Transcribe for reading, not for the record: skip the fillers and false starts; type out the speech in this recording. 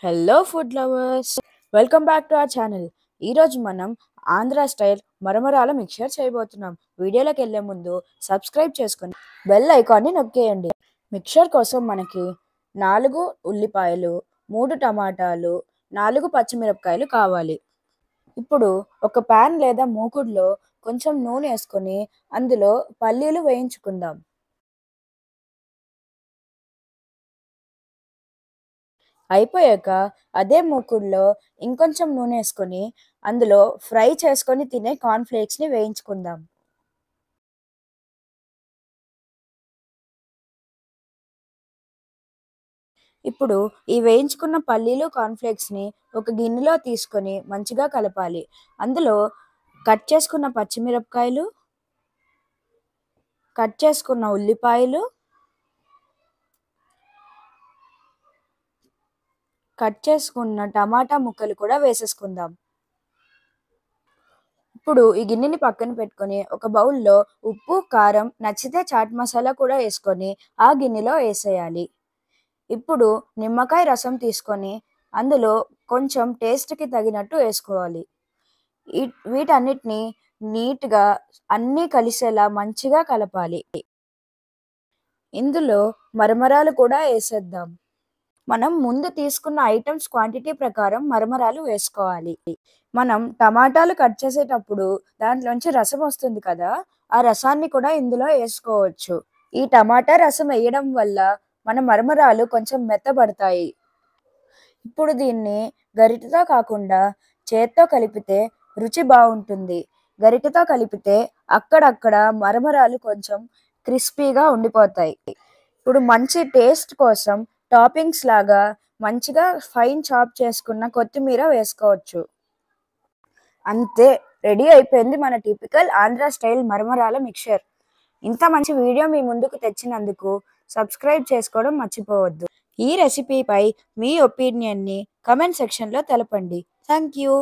Hello food lovers, welcome back to our channel. ఈరోజు మనం Andhra style మరమరాల mixture చేయబోతున్నాం. వీడియోలోకి వెళ్ళే ముందు సబ్స్క్రైబ్ చేసుకొని బెల్ ఐకాన్ని నొక్కేయండి. మిక్చర్ కోసం మనకి 4 ఉల్లిపాయలు, 3 టమాటాలు, 4 పచ్చిమిరపకాయలు కావాలి. ఇప్పుడు ఒక ప్యాన్ లేదా మూకుడులో కొంచెం నూనె వేసుకొని అందులో పల్లీలు వేయించుకుందాం. అయిపోయాక అదే మూకుడులో ఇంకొంచెం నూనె వేసుకొని అందులో ఫ్రై చేసుకొని తినే కార్న్‌ఫ్లేక్స్‌ని వేయించుకుందాం. ఇప్పుడు ఈ వేయించుకున్న పల్లీలు, కార్న్‌ఫ్లేక్స్‌ని ఒక గిన్నెలో తీసుకొని మంచిగా కలపాలి. అందులో కట్ చేసుకున్న పచ్చిమిరపకాయలు, కట్ చేసుకున్న ఉల్లిపాయలు, కట్ చేసుకున్న టమాటా ముక్కలు కూడా వేసేసుకుందాం. ఇప్పుడు ఈ గిన్నెని పక్కన పెట్టుకొని ఒక బౌల్‌లో ఉప్పు, కారం, నచ్చితే చాట్ మసాలా కూడా వేసుకొని ఆ గిన్నెలో వేసేయాలి. ఇప్పుడు నిమ్మకాయ రసం తీసుకొని అందులో కొంచెం టేస్ట్‌కి తగినట్టు వేసుకోవాలి. వీటన్నిటిని నీట్‌గా అన్నీ కలిసేలా మంచిగా కలపాలి. ఇందులో మరమరాలు కూడా వేసేద్దాం. మనం ముందు తీసుకున్న ఐటమ్స్ క్వాంటిటీ ప్రకారం మరమరాలు వేసుకోవాలి. మనం టమాటాలు కట్ చేసేటప్పుడు దాంట్లోంచి రసం వస్తుంది కదా! ఆ రసాన్ని కూడా ఇందులో వేసుకోవచ్చు. ఈ టమాటా రసం వేయడం వల్ల మన మరమరాలు కొంచెం మెత్తబడతాయి. ఇప్పుడు దీన్ని గరిటెతో కాకుండా చేత్తో కలిపితే రుచి బావుంటుంది. గరిటెతో కలిపితే అక్కడక్కడ మరమరాలు కొంచెం క్రిస్పీగా ఉండిపోతాయి. ఇప్పుడు మంచి టేస్ట్ కోసం టాపింగ్స్ లాగా మంచిగా ఫైన్ చాప్ చేసుకున్న కొత్తిమీర వేసుకోవచ్చు. అంతే, రెడీ అయిపోయింది మన టిపికల్ ఆంధ్ర స్టైల్ మరమరాల మిక్చర్. ఇంత మంచి వీడియో మీ ముందుకు తెచ్చినందుకు సబ్స్క్రైబ్ చేసుకోవడం మర్చిపోవద్దు. ఈ రెసిపీపై మీ ఒపీనియన్ని కామెంట్ సెక్షన్లో తెలపండి. Thank you.